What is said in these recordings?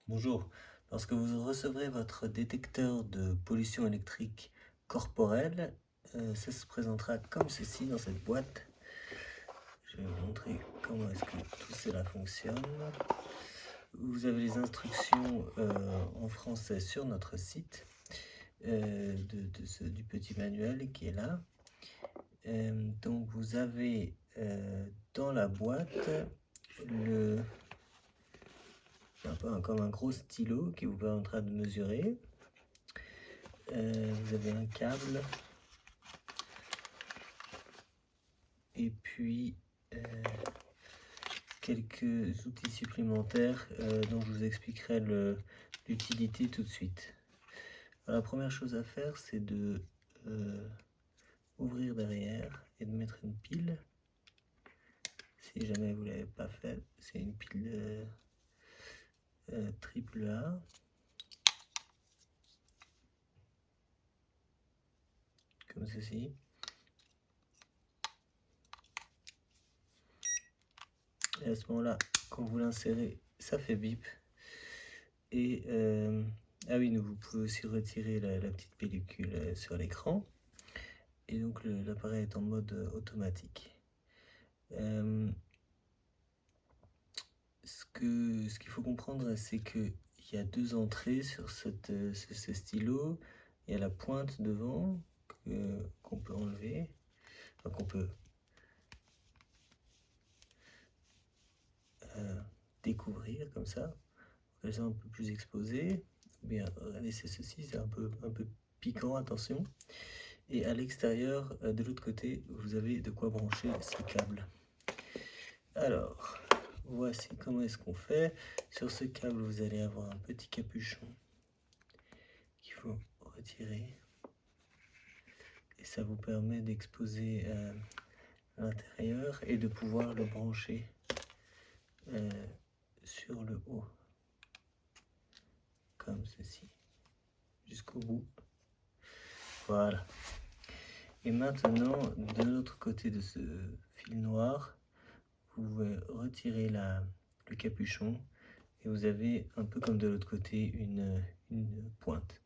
Bonjour. Lorsque vous recevrez votre détecteur de pollution électrique corporelle, ça se présentera comme ceci dans cette boîte. Je vais vous montrer comment est-ce que tout cela fonctionne. Vous avez les instructions en français sur notre site du petit manuel qui est là. Donc vous avez dans la boîte un peu comme un gros stylo qui vous permettra de mesurer. Vous avez un câble et puis quelques outils supplémentaires dont je vous expliquerai l'utilité tout de suite. Alors, la première chose à faire, c'est de ouvrir derrière et de mettre une pile. Si jamais vous ne l'avez pas fait, c'est une pile triple A. Comme ceci. Et à ce moment-là, quand vous l'insérez, ça fait bip. Et ah oui, vous pouvez aussi retirer la petite pellicule sur l'écran. Et donc l'appareil est en mode automatique. Ce qu'il faut comprendre, c'est qu'il y a deux entrées sur ce stylo. Il y a la pointe devant qu'on peut enlever, enfin, qu'on peut découvrir comme ça. Elles sont un peu plus exposées. Bien, regardez, c'est ceci, c'est un peu piquant, attention. Et à l'extérieur, de l'autre côté, vous avez de quoi brancher ce câble. Alors, voici comment est-ce qu'on fait. Sur ce câble, vous allez avoir un petit capuchon qu'il faut retirer. Et ça vous permet d'exposer l'intérieur et de pouvoir le brancher sur le haut. Comme ceci. Jusqu'au bout. Voilà. Et maintenant, de l'autre côté de ce fil noir, vous pouvez retirer le capuchon et vous avez un peu comme de l'autre côté une pointe.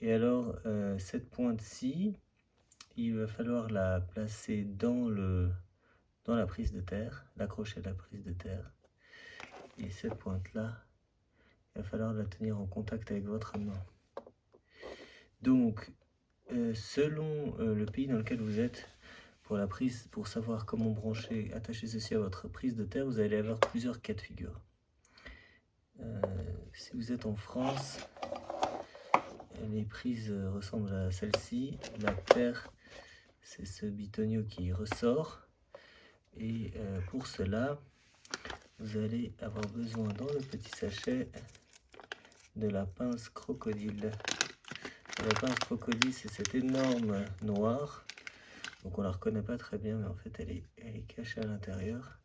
Et alors, cette pointe-ci, il va falloir la placer dans la prise de terre, l'accrocher à la prise de terre. Et cette pointe-là, il va falloir la tenir en contact avec votre main. Donc, selon le pays dans lequel vous êtes, pour savoir comment attacher ceci à votre prise de terre, vous allez avoir plusieurs cas de figure. Si vous êtes en France, les prises ressemblent à celle-ci. La terre, c'est ce bitonio qui ressort. Et pour cela, vous allez avoir besoin dans le petit sachet de la pince crocodile. La pince crocodile, c'est cette énorme noire. Donc on la reconnaît pas très bien, mais en fait elle est cachée à l'intérieur.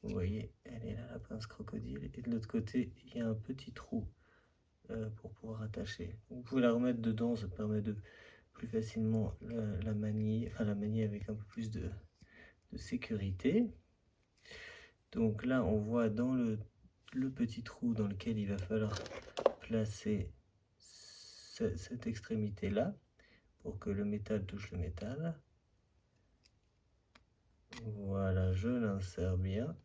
Vous voyez, elle est là, la pince crocodile. Et de l'autre côté, il y a un petit trou pour pouvoir attacher. Vous pouvez la remettre dedans, ça permet de plus facilement la manier avec un peu plus de sécurité. Donc là, on voit dans le petit trou dans lequel il va falloir placer cette extrémité-là pour que le métal touche le métal. Voilà, je l'insère bien.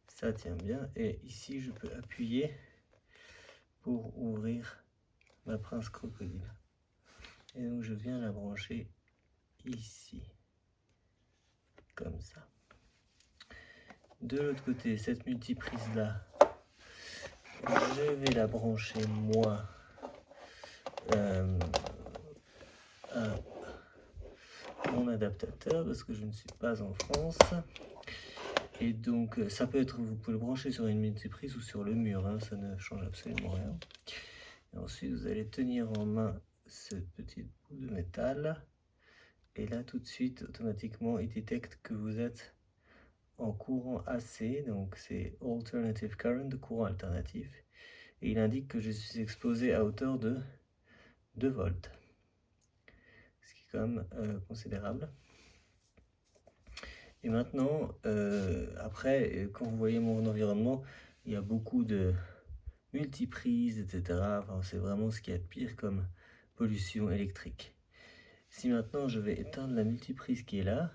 Ça tient bien. Et ici, je peux appuyer pour ouvrir ma pince crocodile. Et donc, je viens la brancher ici. Comme ça. De l'autre côté, cette multiprise-là, je vais la brancher, moi, à mon adaptateur, parce que je ne suis pas en France. Et donc, ça peut être, vous pouvez le brancher sur une multiprise ou sur le mur, hein, ça ne change absolument rien. Et ensuite, vous allez tenir en main ce petit bout de métal. Et là, tout de suite, automatiquement, il détecte que vous êtes en courant AC, donc c'est Alternative Current, de courant alternatif. Et il indique que je suis exposé à hauteur de 2 volts. Ce qui est quand même considérable. Et maintenant, après, quand vous voyez mon environnement, il y a beaucoup de multiprises, etc. Enfin, c'est vraiment ce qu'il y a de pire comme pollution électrique. Si maintenant je vais éteindre la multiprise qui est là,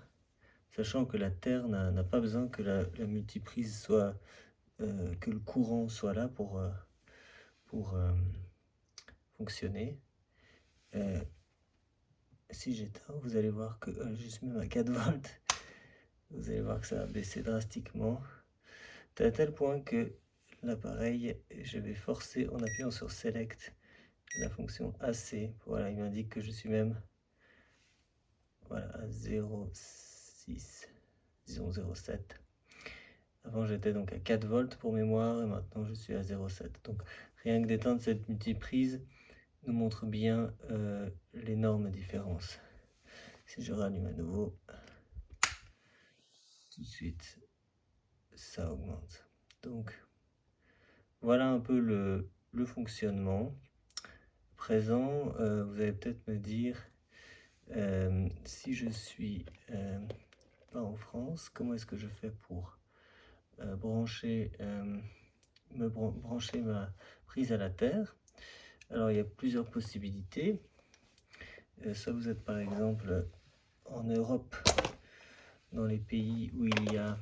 sachant que la Terre n'a pas besoin que la multiprise soit, que le courant soit là pour fonctionner. Si j'éteins, vous allez voir que je suis même à 4 volts. Vous allez voir que ça va baisser drastiquement, à tel point que l'appareil, je vais forcer en appuyant sur Select la fonction AC. Voilà, il m'indique que je suis même voilà, à 0,6, disons 0,7. Avant j'étais donc à 4 volts pour mémoire et maintenant je suis à 0,7. Donc rien que d'éteindre cette multiprise nous montre bien l'énorme différence. Si je rallume à nouveau, tout de suite ça augmente. Donc voilà un peu le fonctionnement. Présent, vous allez peut-être me dire, si je suis pas en France, comment est-ce que je fais pour brancher ma prise à la terre? Alors il y a plusieurs possibilités. Soit vous êtes par exemple en Europe, dans les pays où il y a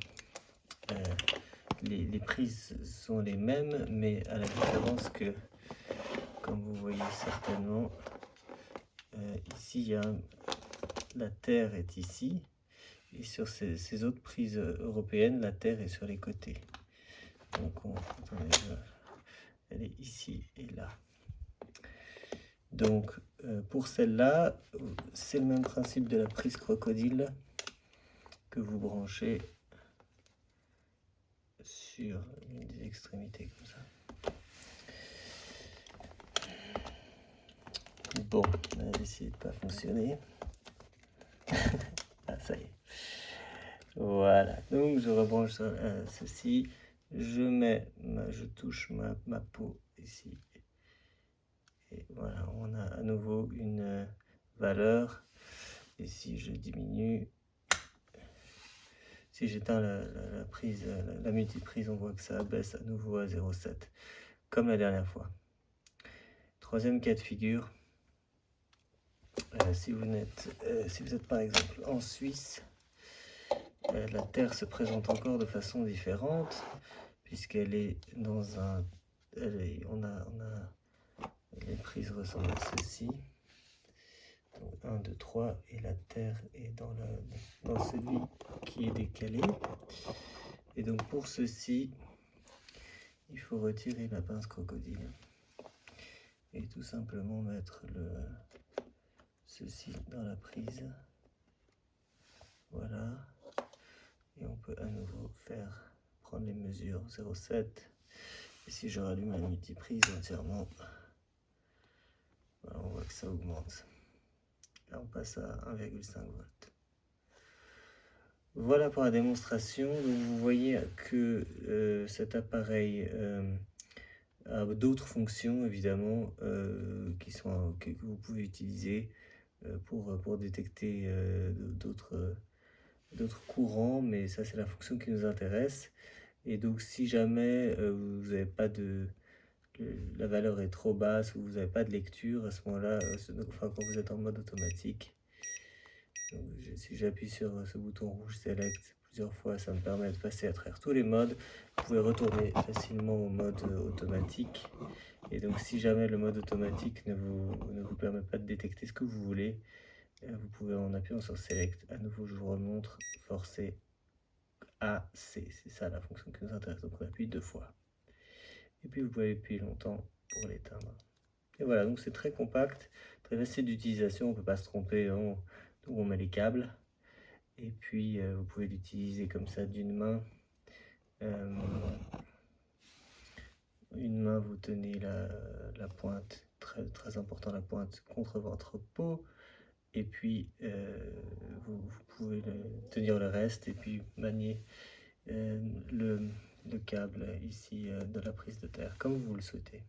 les prises sont les mêmes, mais à la différence que, comme vous voyez certainement, ici la terre est ici, et sur ces autres prises européennes, la terre est sur les côtés. Donc elle est ici et là. Donc pour celle-là, c'est le même principe de la prise crocodile que vous branchez sur une des extrémités comme ça. Bon, on va essayer de pas fonctionner. Ah, ça y est. Voilà, donc je rebranche sur ceci. Je touche ma peau ici. Et voilà, on a à nouveau une valeur. Et si je diminue, si j'éteins la prise, la multiprise, on voit que ça baisse à nouveau à 0,7, comme la dernière fois. Troisième cas de figure, si vous êtes par exemple en Suisse, la Terre se présente encore de façon différente, puisqu'elle est dans un... on a les prises ressemblent à ceci. Donc 1, 2, 3, et la Terre est dans celui qui est décalé. Et donc pour ceci, il faut retirer la pince crocodile et tout simplement mettre ceci dans la prise. Voilà. Et on peut à nouveau prendre les mesures 0,7. Et si je rallume la multiprise entièrement, voilà, on voit que ça augmente. Là on passe à 1,5 volts. Voilà pour la démonstration. Donc vous voyez que cet appareil a d'autres fonctions évidemment que vous pouvez utiliser pour détecter d'autres courants, mais ça c'est la fonction qui nous intéresse. Et donc si jamais vous n'avez pas la valeur est trop basse ou vous n'avez pas de lecture, à ce moment-là, enfin quand vous êtes en mode automatique, donc, si j'appuie sur ce bouton rouge Select plusieurs fois, ça me permet de passer à travers tous les modes. Vous pouvez retourner facilement au mode automatique. Et donc si jamais le mode automatique ne vous permet pas de détecter ce que vous voulez, vous pouvez en appuyant sur Select, à nouveau je vous remontre, forcer AC, c'est ça la fonction qui nous intéresse, donc on appuie 2 fois. Et puis vous pouvez appuyer longtemps pour l'éteindre. Et voilà, donc c'est très compact, très facile d'utilisation, on ne peut pas se tromper où on met les câbles. Et puis vous pouvez l'utiliser comme ça d'une main. Une main vous tenez la pointe, très important la pointe, contre votre peau. Et puis vous pouvez tenir le reste et puis manier le câble ici de la prise de terre comme vous le souhaitez.